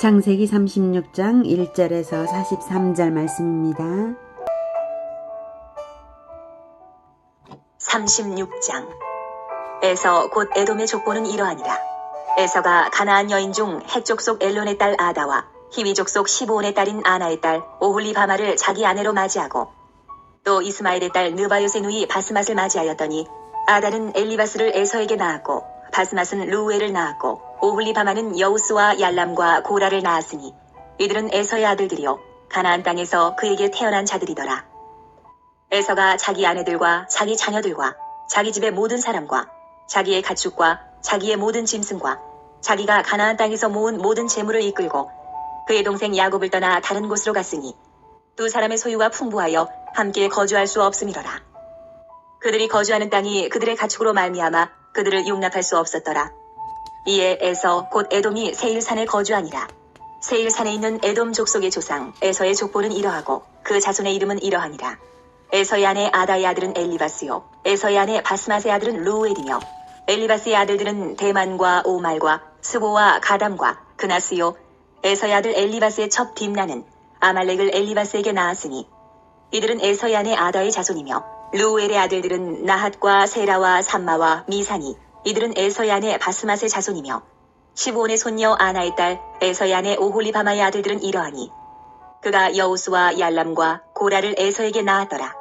창세기 36장 1절에서 43절 말씀입니다. 36장. 에서 곧 에돔의 족보는 이러하니라. 에서가 가나안 여인 중 헷 족속 엘론의 딸 아다와 히위 족속 시브온의 딸인 아나의 딸 오홀리바마를 자기 아내로 맞이하고, 또 이스마엘의 딸 느바요의 누이 바스맛을 맞이하였더니, 아다는 엘리바스를 에서에게 낳았고 바스맛은 루우엘을 낳았고 오홀리바마는 여우스와 얄람과 고라를 낳았으니 이들은 에서의 아들들이요 가나안 땅에서 그에게 태어난 자들이더라. 에서가 자기 아내들과 자기 자녀들과 자기 집의 모든 사람과 자기의 가축과 자기의 모든 짐승과 자기가 가나안 땅에서 모은 모든 재물을 이끌고 그의 동생 야곱을 떠나 다른 곳으로 갔으니 두 사람의 소유가 풍부하여 함께 거주할 수 없음이로라. 그들이 거주하는 땅이 그들의 가축으로 말미암아 그들을 용납할 수 없었더라. 이에 에서 곧 에돔이 세일산에 거주하니라. 세일산에 있는 에돔 족속의 조상 에서의 족보는 이러하고 그 자손의 이름은 이러하니라. 에서의 아내 아다의 아들은 엘리바스요 에서의 아내 바스맛의 아들은 루우엘이며 엘리바스의 아들들은 대만과 오말과 스보와 가담과 그나스요 에서의 아들 엘리바스의 첩 딥나는 아말렉을 엘리바스에게 낳았으니 이들은 에서의 아내 아다의 자손이며 루우엘의 아들들은 나핫과 세라와 삼마와 미사니 이들은 에서의 아내 바스맛의 자손이며 시브온의 손녀 아나의 딸 에서의 아내 오홀리바마의 아들들은 이러하니 그가 여우스와 얄람과 고라를 에서에게 낳았더라.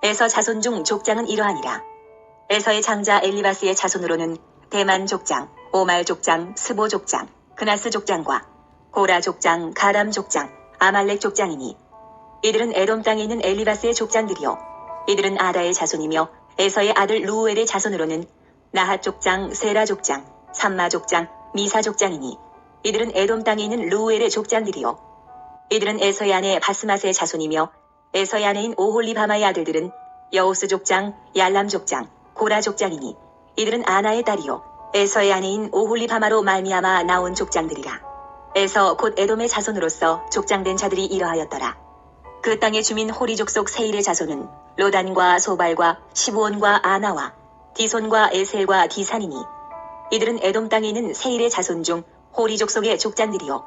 에서 자손 중 족장은 이러하니라. 에서의 장자 엘리바스의 자손으로는 대만 족장, 오말 족장, 스보 족장, 그나스 족장과 고라 족장, 가람 족장, 아말렉 족장이니 이들은 에돔 땅에 있는 엘리바스의 족장들이요 이들은 아다의 자손이며 에서의 아들 루우엘의 자손으로는 나핫 족장, 세라 족장, 삼마 족장, 미사 족장이니 이들은 에돔 땅에 있는 루우엘의 족장들이요 이들은 에서의 아내 바스맛의 자손이며 에서의 아내인 오홀리바마의 아들들은 여우스 족장, 얄람 족장, 고라 족장이니 이들은 아나의 딸이요 에서의 아내인 오홀리바마로 말미암아 나온 족장들이라. 에서 곧 에돔의 자손으로서 족장된 자들이 이러하였더라. 그 땅의 주민 호리 족속 세일의 자손은 로단과 소발과 시브온과 아나와 디손과 에셀과 디산이니 이들은 에돔 땅에 있는 세일의 자손 중 호리 족속의 족장들이요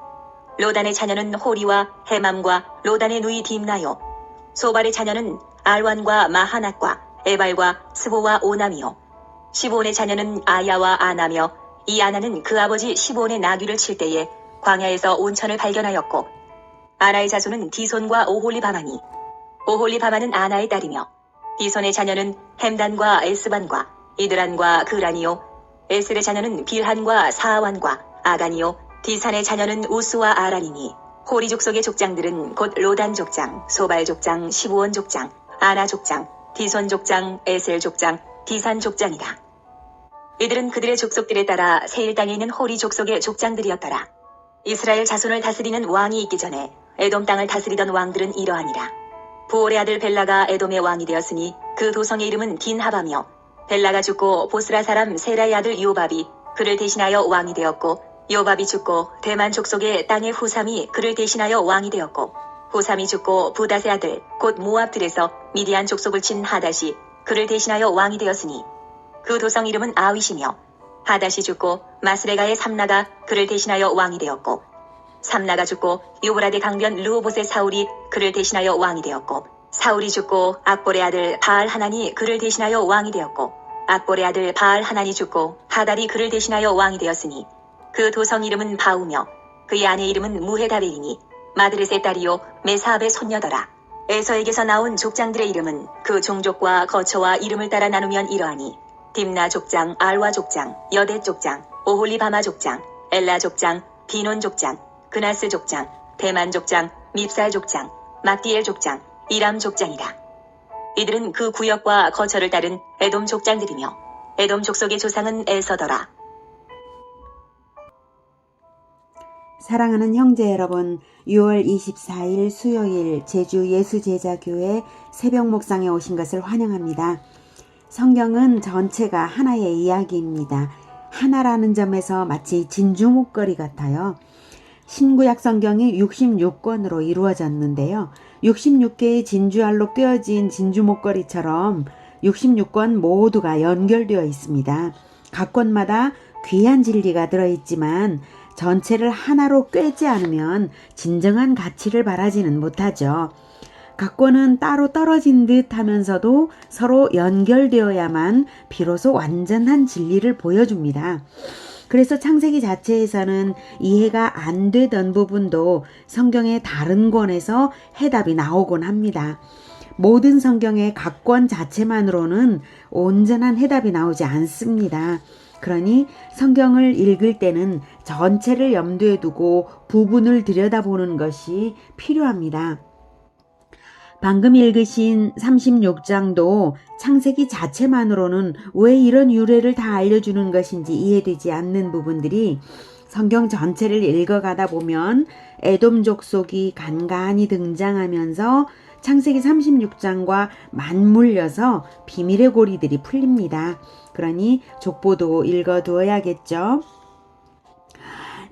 로단의 자녀는 호리와 헤맘과 로단의 누이 딥나요 소발의 자녀는 알완과 마하낫과 에발과 스보와 오남이요 시브온의 자녀는 아야와 아나며 이 아나는 그 아버지 시브온의 나귀를 칠 때에 광야에서 온천을 발견하였고 아나의 자손은 디손과 오홀리바마니 오홀리바마는 아나의 딸이며 디손의 자녀는 햄단과 에스반과 이드란과 그란이요 에셀의 자녀는 빌한과 사아완과 아간이요 디산의 자녀는 우스와 아란이니 호리 족속의 족장들은 곧 로단 족장, 소발 족장, 시브온 족장, 아나 족장, 디손 족장, 에셀 족장, 디산 족장이라. 이들은 그들의 족속들에 따라 세일 땅에 있는 호리 족속의 족장들이었더라. 이스라엘 자손을 다스리는 왕이 있기 전에 에돔 땅을 다스리던 왕들은 이러하니라. 부올의 아들 벨라가 에돔의 왕이 되었으니 그 도성의 이름은 딘하바며 벨라가 죽고 보스라 사람 세라의 아들 요밥이 그를 대신하여 왕이 되었고 요밥이 죽고 대만 족속의 땅의 후삼이 그를 대신하여 왕이 되었고 후삼이 죽고 부닷의 아들 곧 모압들에서 미디안 족속을 친 하닷이 그를 대신하여 왕이 되었으니 그 도성 이름은 아윗이며 하닷이 죽고 마스레가의 삼나가 그를 대신하여 왕이 되었고 삼나가 죽고 유브라데 강변 르호봇의 사울이 그를 대신하여 왕이 되었고 사울이 죽고 악볼의 아들 바알 하난이 그를 대신하여 왕이 되었고 악볼의 아들 바알 하난이 죽고 하달이 그를 대신하여 왕이 되었으니 그 도성 이름은 바우며 그의 아내 이름은 무헤다벨이니 마드렛의 딸이요 메사압의 손녀더라. 에서에게서 나온 족장들의 이름은 그 종족과 거처와 이름을 따라 나누면 이러하니 딥나 족장, 알와 족장, 여대 족장, 오홀리바마 족장, 엘라 족장, 비논 족장, 그나스 족장, 대만 족장, 밉살 족장, 막디엘 족장, 이람 족장이라. 이들은 그 구역과 거처를 따른 에돔 족장들이며 에돔 족속의 조상은 에서더라. 사랑하는 형제 여러분, 6월 24일 수요일 제주 예수제자교회 새벽 목상에 오신 것을 환영합니다. 성경은 전체가 하나의 이야기입니다. 하나라는 점에서 마치 진주 목걸이 같아요. 신구약 성경이 66권으로 이루어졌는데요. 66개의 진주알로 꿰어진 진주 목걸이처럼 66권 모두가 연결되어 있습니다. 각 권마다 귀한 진리가 들어있지만 전체를 하나로 꿰지 않으면 진정한 가치를 바라지는 못하죠. 각권은 따로 떨어진 듯 하면서도 서로 연결되어야만 비로소 완전한 진리를 보여줍니다. 그래서 창세기 자체에서는 이해가 안 되던 부분도 성경의 다른 권에서 해답이 나오곤 합니다. 모든 성경의 각권 자체만으로는 온전한 해답이 나오지 않습니다. 그러니 성경을 읽을 때는 전체를 염두에 두고 부분을 들여다보는 것이 필요합니다. 방금 읽으신 36장도 창세기 자체만으로는 왜 이런 유래를 다 알려주는 것인지 이해되지 않는 부분들이 성경 전체를 읽어가다 보면 에돔 족속이 간간히 등장하면서 창세기 36장과 맞물려서 비밀의 고리들이 풀립니다. 그러니 족보도 읽어두어야겠죠.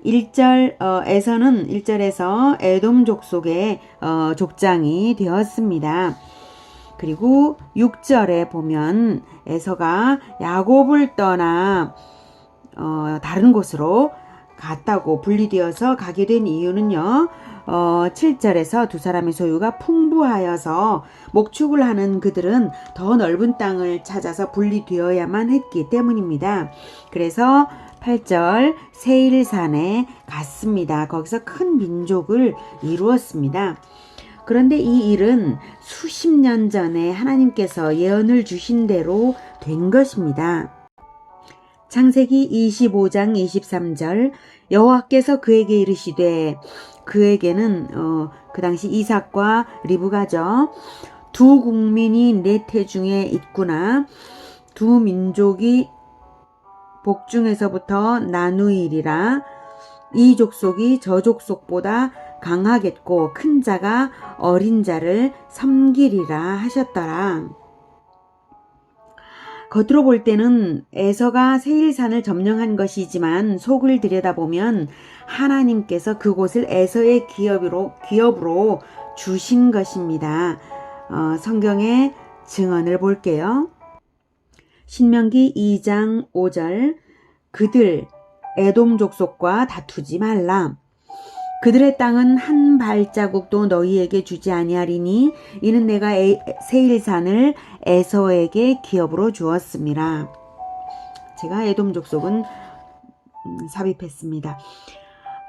1절에서 에돔 족속의 족장이 되었습니다. 그리고 6절에 보면 에서가 야곱을 떠나 다른 곳으로 갔다고 분리되어서 가게 된 이유는요. 7절에서 두 사람의 소유가 풍부하여서 목축을 하는 그들은 더 넓은 땅을 찾아서 분리되어야만 했기 때문입니다. 그래서 8절 세일산에 갔습니다. 거기서 큰 민족을 이루었습니다. 그런데 이 일은 수십 년 전에 하나님께서 예언을 주신 대로 된 것입니다. 창세기 25장 23절 여호와께서 그에게 이르시되 그에게는 그 당시 이삭과 리브가죠. 두 국민이 내 태중에 있구나. 두 민족이 복중에서부터 나누이리라. 이 족속이 저 족속보다 강하겠고 큰 자가 어린 자를 섬기리라 하셨더라. 겉으로 볼 때는 에서가 세일산을 점령한 것이지만 속을 들여다보면 하나님께서 그곳을 에서의 기업으로 주신 것입니다. 성경의 증언을 볼게요. 신명기 2장 5절 그들 에돔 족속과 다투지 말라. 그들의 땅은 한 발자국도 너희에게 주지 아니하리니 이는 내가 세일산을 에서에게 기업으로 주었습니다. 제가 에돔 족속은 삽입했습니다.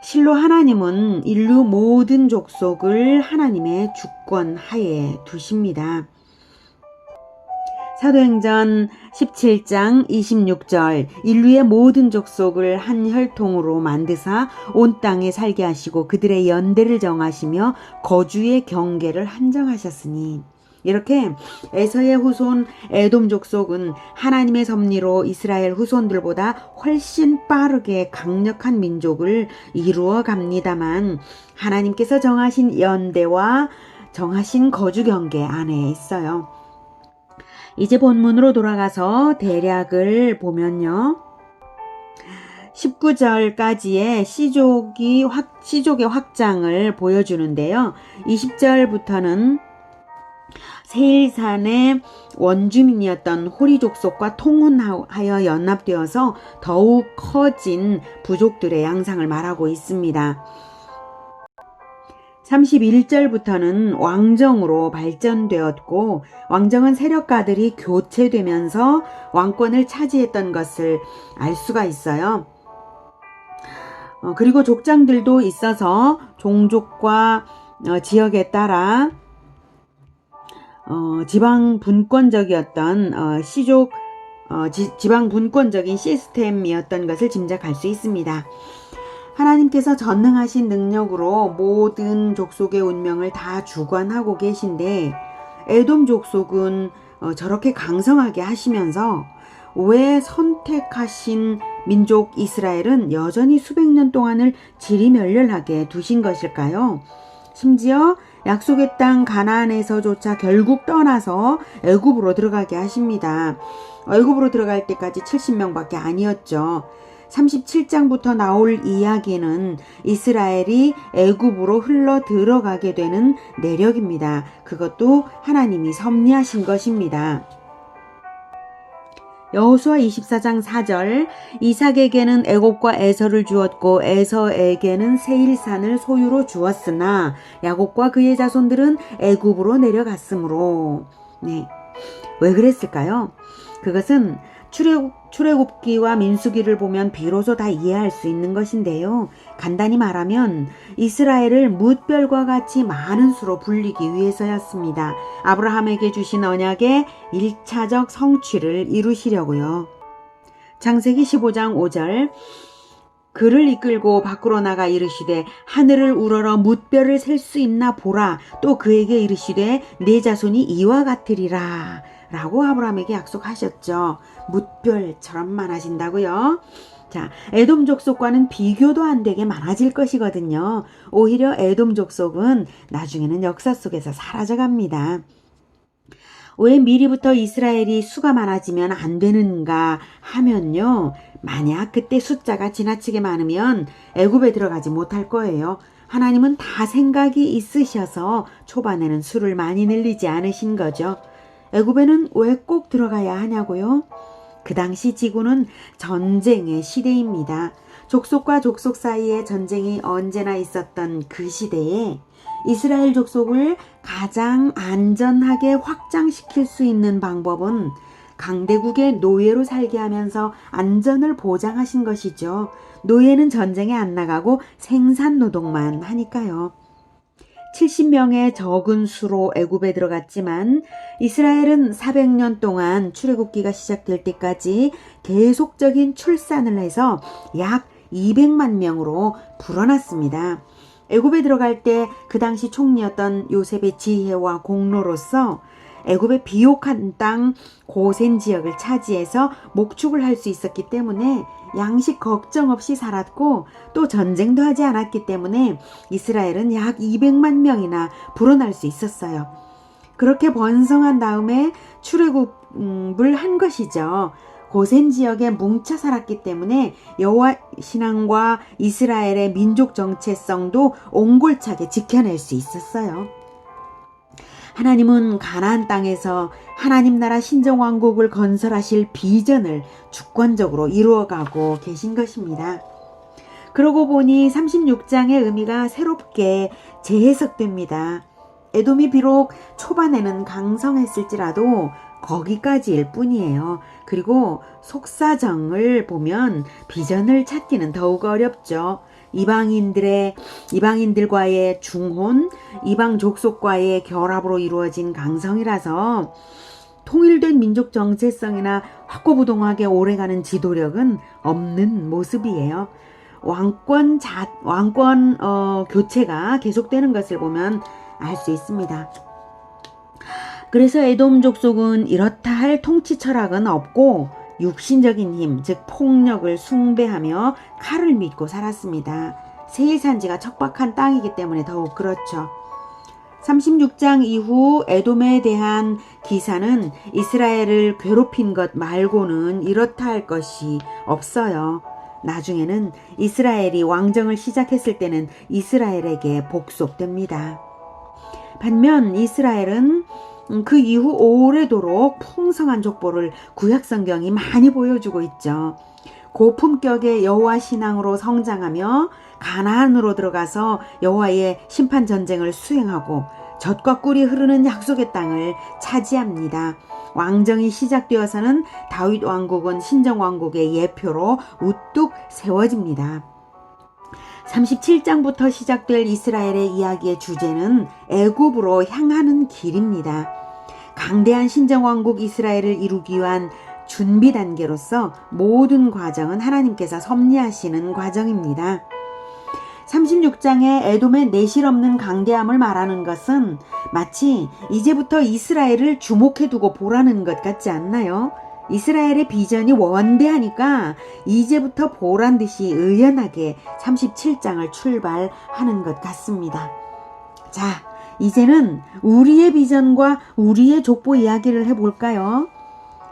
실로 하나님은 인류 모든 족속을 하나님의 주권 하에 두십니다. 사도행전 17장 26절 인류의 모든 족속을 한 혈통으로 만드사 온 땅에 살게 하시고 그들의 연대를 정하시며 거주의 경계를 한정하셨으니 이렇게 에서의 후손 에돔 족속은 하나님의 섭리로 이스라엘 후손들보다 훨씬 빠르게 강력한 민족을 이루어 갑니다만 하나님께서 정하신 연대와 정하신 거주 경계 안에 있어요. 이제 본문으로 돌아가서 대략을 보면요. 19절까지의 시족의 확장을 보여주는데요. 20절부터는 세일산의 원주민이었던 호리 족속과 통혼하여 연합되어서 더욱 커진 부족들의 양상을 말하고 있습니다. 31절부터는 왕정으로 발전되었고 왕정은 세력가들이 교체되면서 왕권을 차지했던 것을 알 수가 있어요. 그리고 족장들도 있어서 종족과 지역에 따라 지방 분권적이었던 지방 분권적인 시스템이었던 것을 짐작할 수 있습니다. 하나님께서 전능하신 능력으로 모든 족속의 운명을 다 주관하고 계신데 에돔 족속은 저렇게 강성하게 하시면서 왜 선택하신 민족 이스라엘은 여전히 수백 년 동안을 지리멸렬하게 두신 것일까요? 심지어 약속의 땅 가나안에서조차 결국 떠나서 애굽으로 들어가게 하십니다. 애굽으로 들어갈 때까지 70명밖에 아니었죠. 37장부터 나올 이야기는 이스라엘이 애굽으로 흘러 들어가게 되는 내력입니다. 그것도 하나님이 섭리하신 것입니다. 여호수아 24장 4절 이삭에게는 애굽과 에서를 주었고 에서에게는 세일산을 소유로 주었으나 야곱과 그의 자손들은 애굽으로 내려갔으므로. 네. 왜 그랬을까요? 그것은 출애굽기와 민수기를 보면 비로소 다 이해할 수 있는 것인데요. 간단히 말하면 이스라엘을 뭇별과 같이 많은 수로 불리기 위해서였습니다. 아브라함에게 주신 언약의 1차적 성취를 이루시려고요. 창세기 15장 5절 그를 이끌고 밖으로 나가 이르시되 하늘을 우러러 뭇별을 셀 수 있나 보라. 또 그에게 이르시되 네 자손이 이와 같으리라 라고 아브라함에게 약속하셨죠. 뭇별처럼 많아진다고요. 자, 에돔 족속과는 비교도 안 되게 많아질 것이거든요. 오히려 에돔 족속은 나중에는 역사 속에서 사라져갑니다. 왜 미리부터 이스라엘이 수가 많아지면 안 되는가 하면요. 만약 그때 숫자가 지나치게 많으면 애굽에 들어가지 못할 거예요. 하나님은 다 생각이 있으셔서 초반에는 수를 많이 늘리지 않으신 거죠. 애굽에는 왜 꼭 들어가야 하냐고요? 그 당시 지구는 전쟁의 시대입니다. 족속과 족속 사이에 전쟁이 언제나 있었던 그 시대에 이스라엘 족속을 가장 안전하게 확장시킬 수 있는 방법은 강대국의 노예로 살게 하면서 안전을 보장하신 것이죠. 노예는 전쟁에 안 나가고 생산 노동만 하니까요. 70명의 적은 수로 애굽에 들어갔지만 이스라엘은 400년 동안 출애굽기가 시작될 때까지 계속적인 출산을 해서 약 200만 명으로 불어났습니다. 애굽에 들어갈 때 그 당시 총리였던 요셉의 지혜와 공로로서 애굽의 비옥한 땅 고센 지역을 차지해서 목축을 할 수 있었기 때문에 양식 걱정 없이 살았고 또 전쟁도 하지 않았기 때문에 이스라엘은 약 200만 명이나 불어날 수 있었어요. 그렇게 번성한 다음에 출애굽을 한 것이죠. 고센 지역에 뭉쳐 살았기 때문에 여호와 신앙과 이스라엘의 민족 정체성도 옹골차게 지켜낼 수 있었어요. 하나님은 가나안 땅에서 하나님 나라 신정왕국을 건설하실 비전을 주권적으로 이루어가고 계신 것입니다. 그러고 보니 36장의 의미가 새롭게 재해석됩니다. 에돔이 비록 초반에는 강성했을지라도 거기까지일 뿐이에요. 그리고 속사정을 보면 비전을 찾기는 더욱 어렵죠. 이방인들과의 중혼, 이방 족속과의 결합으로 이루어진 강성이라서 통일된 민족 정체성이나 확고부동하게 오래가는 지도력은 없는 모습이에요. 왕권 교체가 계속되는 것을 보면 알 수 있습니다. 그래서 에돔 족속은 이렇다 할 통치 철학은 없고 육신적인 힘, 즉 폭력을 숭배하며 칼을 믿고 살았습니다. 세일산지가 척박한 땅이기 때문에 더욱 그렇죠. 36장 이후 에돔에 대한 기사는 이스라엘을 괴롭힌 것 말고는 이렇다 할 것이 없어요. 나중에는 이스라엘이 왕정을 시작했을 때는 이스라엘에게 복속됩니다. 반면 이스라엘은 그 이후 오래도록 풍성한 족보를 구약성경이 많이 보여주고 있죠. 고품격의 여호와 신앙으로 성장하며 가나안으로 들어가서 여호와의 심판 전쟁을 수행하고 젖과 꿀이 흐르는 약속의 땅을 차지합니다. 왕정이 시작되어서는 다윗 왕국은 신정 왕국의 예표로 우뚝 세워집니다. 37장부터 시작될 이스라엘의 이야기의 주제는 애굽으로 향하는 길입니다. 강대한 신정왕국 이스라엘을 이루기 위한 준비 단계로서 모든 과정은 하나님께서 섭리하시는 과정입니다. 36장의 에돔의 내실 없는 강대함을 말하는 것은 마치 이제부터 이스라엘을 주목해두고 보라는 것 같지 않나요? 이스라엘의 비전이 원대하니까 이제부터 보란 듯이 의연하게 37장을 출발하는 것 같습니다. 자, 이제는 우리의 비전과 우리의 족보 이야기를 해볼까요?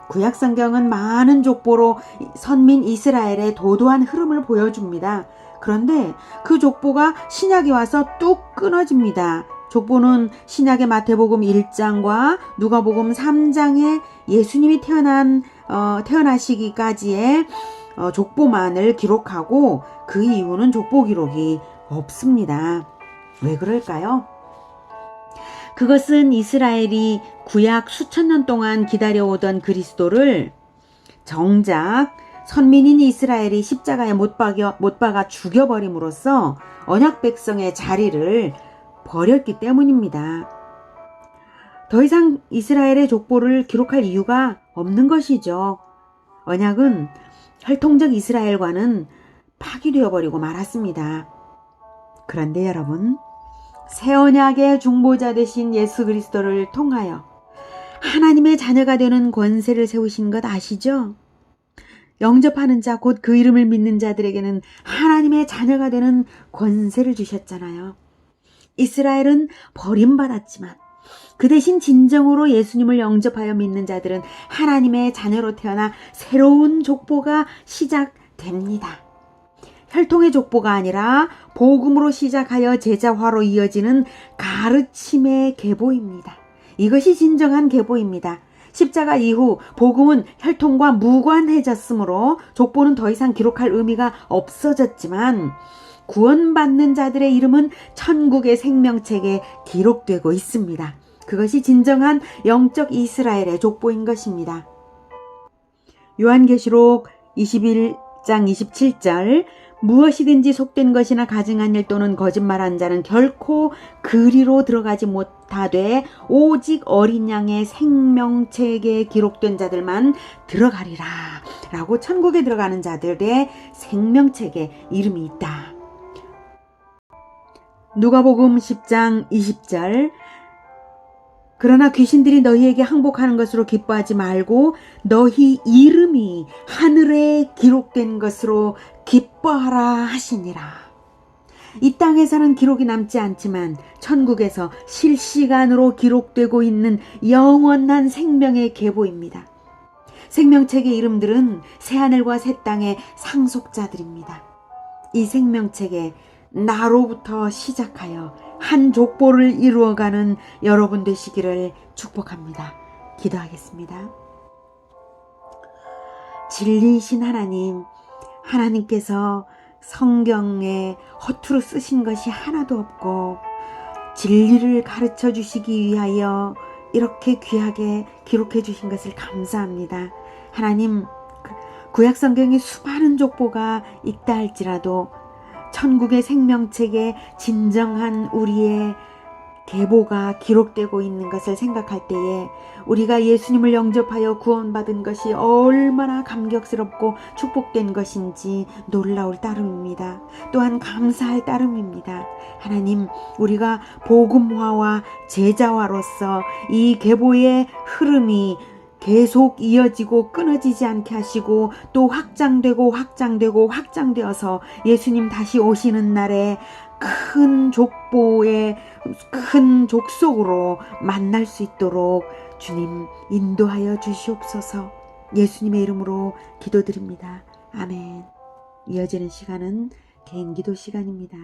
구약 성경은 많은 족보로 선민 이스라엘의 도도한 흐름을 보여줍니다. 그런데 그 족보가 신약에 와서 뚝 끊어집니다. 족보는 신약의 마태복음 1장과 누가복음 3장에 예수님이 태어나시기까지의 족보만을 기록하고 그 이후는 족보 기록이 없습니다. 왜 그럴까요? 그것은 이스라엘이 구약 수천 년 동안 기다려오던 그리스도를 정작 선민인 이스라엘이 십자가에 못 박아 죽여버림으로써 언약 백성의 자리를 버렸기 때문입니다. 더 이상 이스라엘의 족보를 기록할 이유가 없는 것이죠. 언약은 혈통적 이스라엘과는 파기되어 버리고 말았습니다. 그런데 여러분, 새 언약의 중보자 되신 예수 그리스도를 통하여 하나님의 자녀가 되는 권세를 세우신 것 아시죠? 영접하는 자, 곧 그 이름을 믿는 자들에게는 하나님의 자녀가 되는 권세를 주셨잖아요. 이스라엘은 버림받았지만 그 대신 진정으로 예수님을 영접하여 믿는 자들은 하나님의 자녀로 태어나 새로운 족보가 시작됩니다. 혈통의 족보가 아니라 복음으로 시작하여 제자화로 이어지는 가르침의 계보입니다. 이것이 진정한 계보입니다. 십자가 이후 복음은 혈통과 무관해졌으므로 족보는 더 이상 기록할 의미가 없어졌지만 구원받는 자들의 이름은 천국의 생명책에 기록되고 있습니다. 그것이 진정한 영적 이스라엘의 족보인 것입니다. 요한계시록 21장 27절 무엇이든지 속된 것이나 가증한 일 또는 거짓말한 자는 결코 그리로 들어가지 못하되 오직 어린 양의 생명책에 기록된 자들만 들어가리라 라고 천국에 들어가는 자들의 생명책에 이름이 있다. 누가복음 10장 20절 그러나 귀신들이 너희에게 항복하는 것으로 기뻐하지 말고 너희 이름이 하늘에 기록된 것으로 기뻐하라 하시니라. 이 땅에서는 기록이 남지 않지만 천국에서 실시간으로 기록되고 있는 영원한 생명의 계보입니다. 생명책의 이름들은 새하늘과 새 땅의 상속자들입니다. 이 생명책에 나로부터 시작하여 한 족보를 이루어가는 여러분 되시기를 축복합니다. 기도하겠습니다. 진리이신 하나님, 하나님께서 성경에 허투루 쓰신 것이 하나도 없고 진리를 가르쳐 주시기 위하여 이렇게 귀하게 기록해 주신 것을 감사합니다. 하나님, 구약 성경에 수많은 족보가 있다 할지라도 천국의 생명책에 진정한 우리의 계보가 기록되고 있는 것을 생각할 때에 우리가 예수님을 영접하여 구원받은 것이 얼마나 감격스럽고 축복된 것인지 놀라울 따름입니다. 또한 감사할 따름입니다. 하나님, 우리가 복음화와 제자화로서 이 계보의 흐름이 계속 이어지고 끊어지지 않게 하시고 또 확장되어서 예수님 다시 오시는 날에 큰 족보의 큰 족속으로 만날 수 있도록 주님 인도하여 주시옵소서. 예수님의 이름으로 기도드립니다. 아멘. 이어지는 시간은 개인 기도 시간입니다.